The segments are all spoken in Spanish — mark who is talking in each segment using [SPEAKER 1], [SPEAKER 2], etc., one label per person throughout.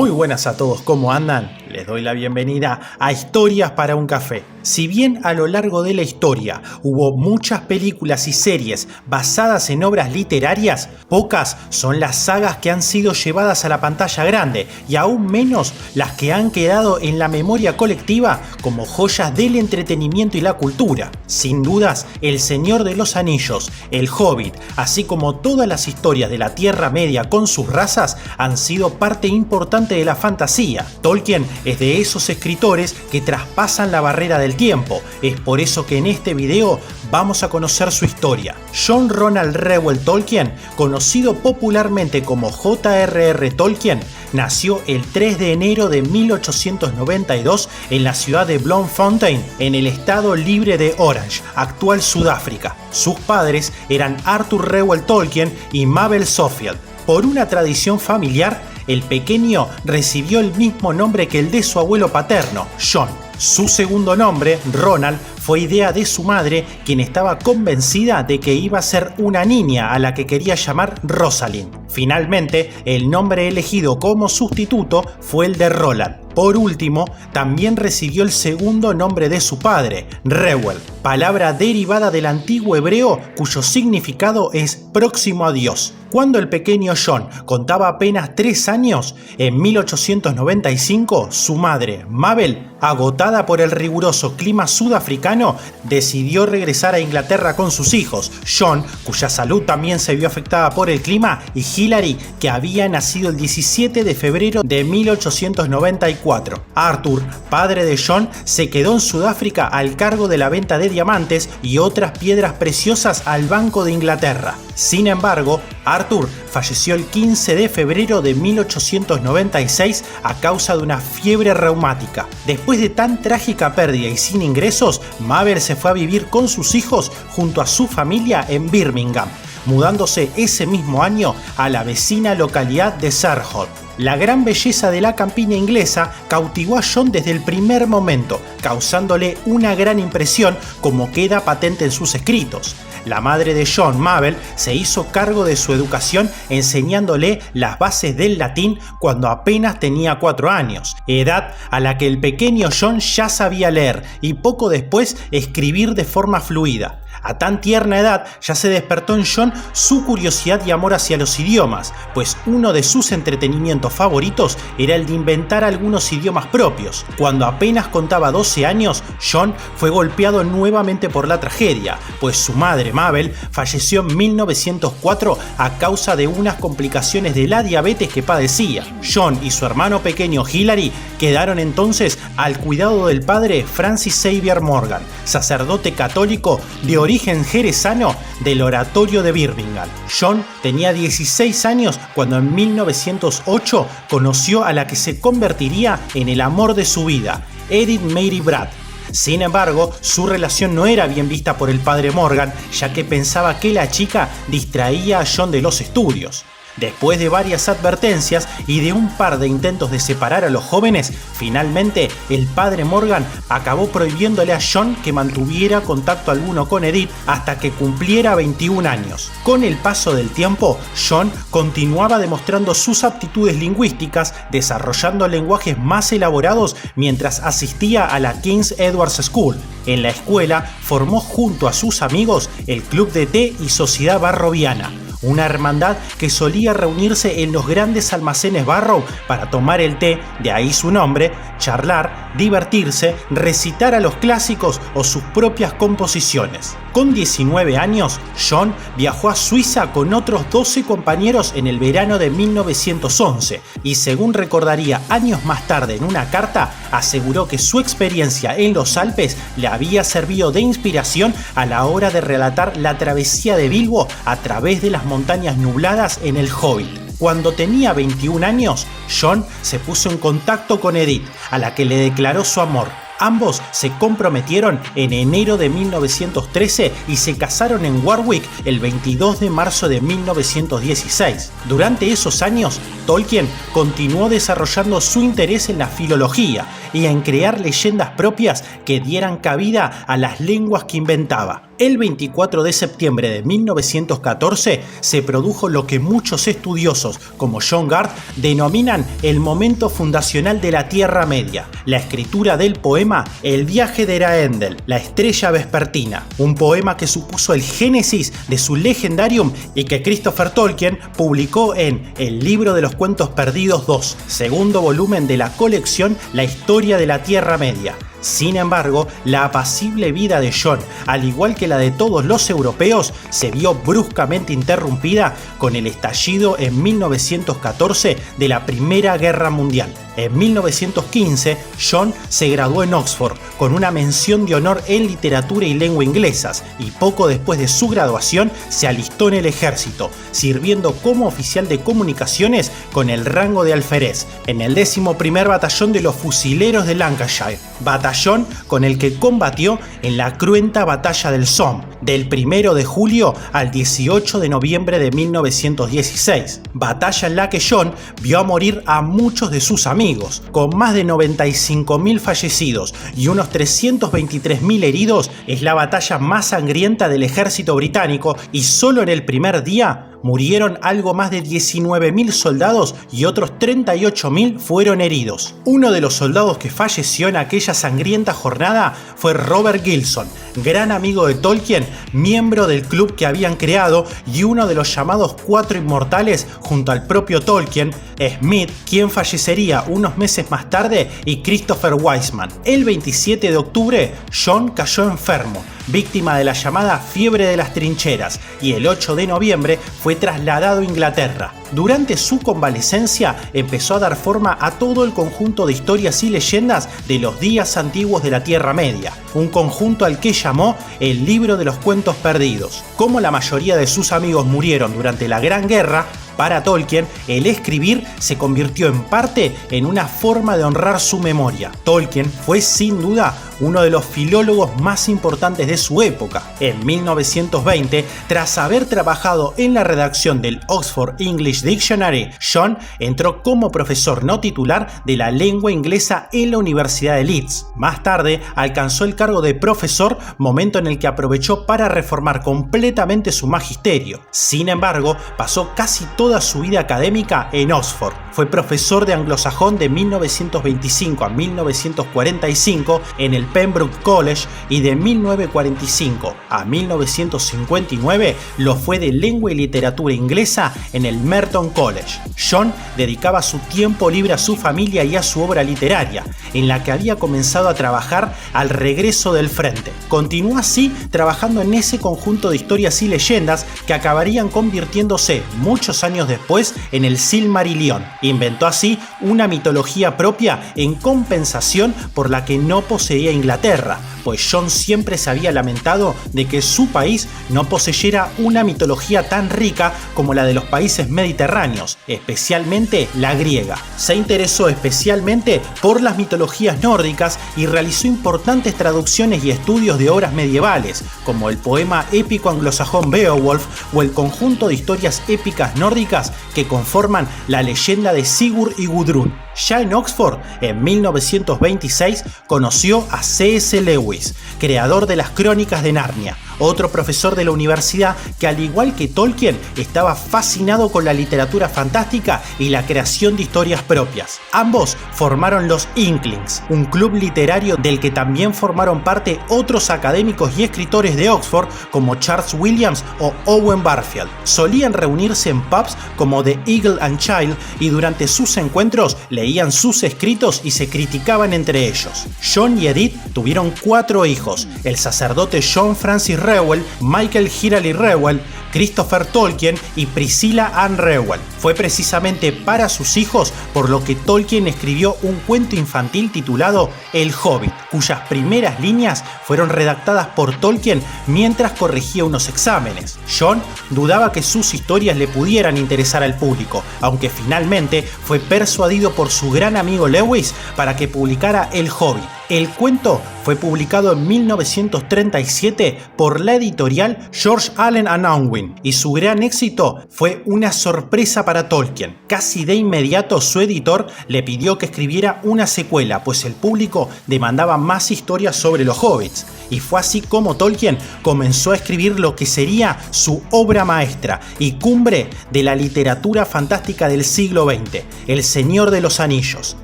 [SPEAKER 1] Muy buenas a todos, ¿cómo andan? Les doy la bienvenida a Historias para un Café. Si bien a lo largo de la historia hubo muchas películas y series basadas en obras literarias, pocas son las sagas que han sido llevadas a la pantalla grande y aún menos las que han quedado en la memoria colectiva como joyas del entretenimiento y la cultura. Sin dudas, El Señor de los Anillos, El Hobbit, así como todas las historias de la Tierra Media con sus razas han sido parte importante de la fantasía. Tolkien es de esos escritores que traspasan la barrera del tiempo. Es por eso que en este video vamos a conocer su historia. John Ronald Reuel Tolkien, conocido popularmente como J.R.R. Tolkien, nació el 3 de enero de 1892 en la ciudad de Bloemfontein, en el estado libre de Orange, actual Sudáfrica. Sus padres eran Arthur Reuel Tolkien y Mabel Sofield. Por una tradición familiar, el pequeño recibió el mismo nombre que el de su abuelo paterno, John. Su segundo nombre, Ronald, fue idea de su madre, quien estaba convencida de que iba a ser una niña a la que quería llamar Rosalind. Finalmente, el nombre elegido como sustituto fue el de Roland. Por último, también recibió el segundo nombre de su padre, Reuel, palabra derivada del antiguo hebreo cuyo significado es próximo a Dios. Cuando el pequeño John contaba apenas 3 años, en 1895, su madre, Mabel, agotada por el riguroso clima sudafricano, decidió regresar a Inglaterra con sus hijos, John, cuya salud también se vio afectada por el clima, y Hilary, que había nacido el 17 de febrero de 1894. Arthur, padre de John, se quedó en Sudáfrica al cargo de la venta de diamantes y otras piedras preciosas al Banco de Inglaterra. Sin embargo, Arthur falleció el 15 de febrero de 1896 a causa de una fiebre reumática. Después de tan trágica pérdida y sin ingresos, Mabel se fue a vivir con sus hijos junto a su familia en Birmingham, mudándose ese mismo año a la vecina localidad de Sarholt. La gran belleza de la campiña inglesa cautivó a John desde el primer momento, causándole una gran impresión, como queda patente en sus escritos. La madre de John, Mabel, se hizo cargo de su educación enseñándole las bases del latín cuando apenas tenía 4 años, edad a la que el pequeño John ya sabía leer y poco después escribir de forma fluida. A tan tierna edad ya se despertó en John su curiosidad y amor hacia los idiomas, pues uno de sus entretenimientos favoritos era el de inventar algunos idiomas propios. Cuando apenas contaba 12 años, John fue golpeado nuevamente por la tragedia, pues su madre, Mabel, falleció en 1904 a causa de unas complicaciones de la diabetes que padecía. John y su hermano pequeño Hilary quedaron entonces al cuidado del padre Francis Xavier Morgan, sacerdote católico de origen jerezano del oratorio de Birmingham. John tenía 16 años cuando en 1908 conoció a la que se convertiría en el amor de su vida, Edith Mary Bratt. Sin embargo, su relación no era bien vista por el padre Morgan, ya que pensaba que la chica distraía a John de los estudios. Después de varias advertencias y de un par de intentos de separar a los jóvenes, finalmente el padre Morgan acabó prohibiéndole a John que mantuviera contacto alguno con Edith hasta que cumpliera 21 años. Con el paso del tiempo, John continuaba demostrando sus aptitudes lingüísticas, desarrollando lenguajes más elaborados mientras asistía a la King's Edward's School. En la escuela formó junto a sus amigos el Club de Té y Sociedad Barroviana, una hermandad que solía reunirse en los grandes almacenes Barrow para tomar el té, de ahí su nombre, charlar, divertirse, recitar a los clásicos o sus propias composiciones. Con 19 años, John viajó a Suiza con otros 12 compañeros en el verano de 1911 y, según recordaría años más tarde en una carta, aseguró que su experiencia en los Alpes le había servido de inspiración a la hora de relatar la travesía de Bilbo a través de las montañas nubladas en El Hobbit. Cuando tenía 21 años, John se puso en contacto con Edith, a la que le declaró su amor. Ambos se comprometieron en enero de 1913 y se casaron en Warwick el 22 de marzo de 1916. Durante esos años, Tolkien continuó desarrollando su interés en la filología y en crear leyendas propias que dieran cabida a las lenguas que inventaba. El 24 de septiembre de 1914 se produjo lo que muchos estudiosos, como John Gard, denominan el momento fundacional de la Tierra Media, la escritura del poema El viaje de Eärendel, la estrella vespertina, un poema que supuso el génesis de su legendarium y que Christopher Tolkien publicó en El libro de los cuentos perdidos 2, segundo volumen de la colección La historia de la Tierra Media. Sin embargo, la apacible vida de Jon, al igual que la de todos los europeos, se vio bruscamente interrumpida con el estallido en 1914 de la Primera Guerra Mundial. En 1915, Jon se graduó en Oxford con una mención de honor en literatura y lengua inglesas y poco después de su graduación se alistó en el ejército, sirviendo como oficial de comunicaciones con el rango de alférez en el 11º Batallón de los Fusileros de Lancashire, batallón con el que combatió en la cruenta batalla del Somme, del 1 de julio al 18 de noviembre de 1916, batalla en la que Jon vio a morir a muchos de sus amigos, con más de 95.000 fallecidos y unos 323.000 heridos. Es la batalla más sangrienta del ejército británico y solo en el primer día murieron algo más de 19.000 soldados y otros 38.000 fueron heridos. Uno de los soldados que falleció en aquella sangrienta jornada fue Robert Gilson, gran amigo de Tolkien, miembro del club que habían creado y uno de los llamados Cuatro Inmortales junto al propio Tolkien, Smith, quien fallecería unos meses más tarde, y Christopher Wiseman. El 27 de octubre, Jon cayó enfermo, víctima de la llamada fiebre de las trincheras, y el 8 de noviembre fue trasladado a Inglaterra. Durante su convalecencia empezó a dar forma a todo el conjunto de historias y leyendas de los días antiguos de la Tierra Media, un conjunto al que llamó el Libro de los Cuentos Perdidos. Como la mayoría de sus amigos murieron durante la Gran Guerra, para Tolkien, el escribir se convirtió en parte en una forma de honrar su memoria. Tolkien fue sin duda uno de los filólogos más importantes de su época. En 1920, tras haber trabajado en la redacción del Oxford English Dictionary, Jon entró como profesor no titular de la lengua inglesa en la Universidad de Leeds. Más tarde, alcanzó el cargo de profesor, momento en el que aprovechó para reformar completamente su magisterio. Sin embargo, pasó casi toda su vida académica en Oxford. Fue profesor de anglosajón de 1925 a 1945 en el Pembroke College y de 1945 a 1959 lo fue de lengua y literatura inglesa en el Merton College. Jon dedicaba su tiempo libre a su familia y a su obra literaria, en la que había comenzado a trabajar al regreso del frente. Continuó así trabajando en ese conjunto de historias y leyendas que acabarían convirtiéndose muchos años después en el Silmarillion. Inventó así una mitología propia en compensación por la que no poseía Inglaterra, pues Jon siempre se había lamentado de que su país no poseyera una mitología tan rica como la de los países mediterráneos, especialmente la griega. Se interesó especialmente por las mitologías nórdicas y realizó importantes traducciones y estudios de obras medievales, como el poema épico anglosajón Beowulf o el conjunto de historias épicas nórdicas que conforman la leyenda de Sigurd y Gudrun. Ya en Oxford, en 1926, conoció a C.S. Lewis, creador de las Crónicas de Narnia, otro profesor de la universidad que, al igual que Tolkien, estaba fascinado con la literatura fantástica y la creación de historias propias. Ambos formaron los Inklings, un club literario del que también formaron parte otros académicos y escritores de Oxford como Charles Williams o Owen Barfield. Solían reunirse en pubs como The Eagle and Child y durante sus encuentros leían sus escritos y se criticaban entre ellos. Jon y Edith tuvieron 4 hijos: el sacerdote John Francis Reuel, Michael Hiraley Reuel, Christopher Tolkien y Priscilla Ann Reuel. Fue precisamente para sus hijos por lo que Tolkien escribió un cuento infantil titulado El Hobbit, cuyas primeras líneas fueron redactadas por Tolkien mientras corregía unos exámenes. Jon dudaba que sus historias le pudieran interesar al público, aunque finalmente fue persuadido por su gran amigo Lewis para que publicara El Hobbit. El cuento fue publicado en 1937 por la editorial George Allen and Unwin y su gran éxito fue una sorpresa para Tolkien. Casi de inmediato su editor le pidió que escribiera una secuela, pues el público demandaba más historias sobre los hobbits. y fue así como Tolkien comenzó a escribir lo que sería su obra maestra y cumbre de la literatura fantástica del siglo XX, El Señor de los Anillos.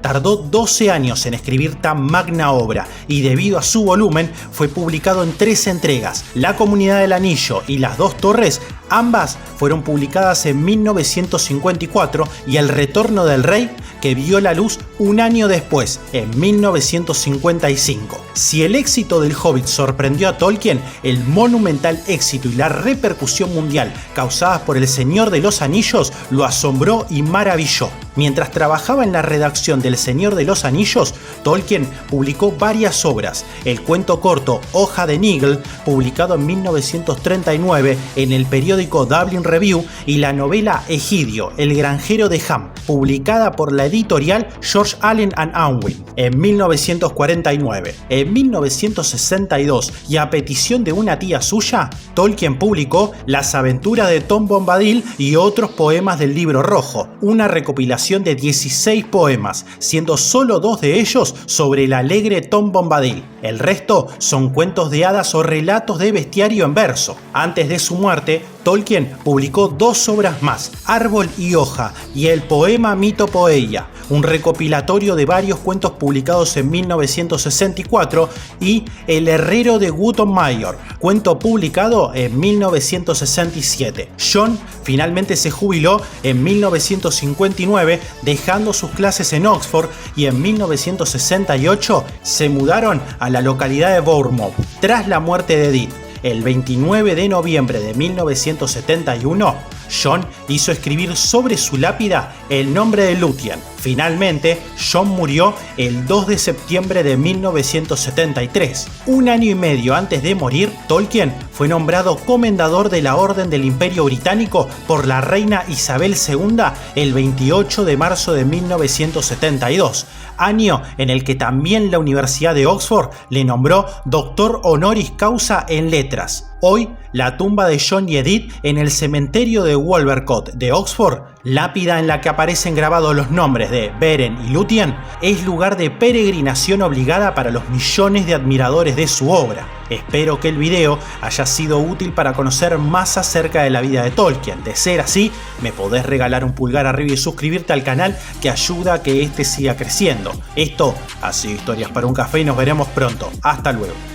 [SPEAKER 1] Tardó 12 años en escribir tan magna obra y debido a su volumen fue publicado en 3 entregas, La Comunidad del Anillo y Las Dos Torres. Ambas fueron publicadas en 1954 y El Retorno del Rey, que vio la luz un año después, en 1955. Si el éxito del Hobbit sorprendió a Tolkien, el monumental éxito y la repercusión mundial causadas por El Señor de los Anillos lo asombró y maravilló. Mientras trabajaba en la redacción del Señor de los Anillos, Tolkien publicó varias obras. El cuento corto Hoja de Nigel, publicado en 1939 en el periódico Dublin Review, y la novela Egidio, el granjero de Ham, publicada por la editorial George Allen and Unwin en 1949. En 1962, y a petición de una tía suya, Tolkien publicó Las aventuras de Tom Bombadil y otros poemas del Libro Rojo, una recopilación de 16 poemas, siendo solo 2 de ellos sobre el alegre Tom Bombadil. El resto son cuentos de hadas o relatos de bestiario en verso. Antes de su muerte, Tolkien publicó 2 obras más, Árbol y Hoja y el poema Mitopoeia, un recopilatorio de varios cuentos publicados en 1964, y El herrero de Wootton Mayor, cuento publicado en 1967. John finalmente se jubiló en 1959, dejando sus clases en Oxford, y en 1968 se mudaron a la localidad de Bournemouth. Tras la muerte de Edith, el 29 de noviembre de 1971, John hizo escribir sobre su lápida el nombre de Lúthien. Finalmente, John murió el 2 de septiembre de 1973. Un año y medio antes de morir, Tolkien fue nombrado comendador de la Orden del Imperio Británico por la reina Isabel II el 28 de marzo de 1972, año en el que también la Universidad de Oxford le nombró doctor honoris causa en letras. Hoy, la tumba de John y Edith en el cementerio de Wolvercote de Oxford, lápida en la que aparecen grabados los nombres de Beren y Lúthien, es lugar de peregrinación obligada para los millones de admiradores de su obra. Espero que el video haya sido útil para conocer más acerca de la vida de Tolkien. De ser así, me podés regalar un pulgar arriba y suscribirte al canal, que ayuda a que este siga creciendo. Esto ha sido Historias para un Café y nos veremos pronto. Hasta luego.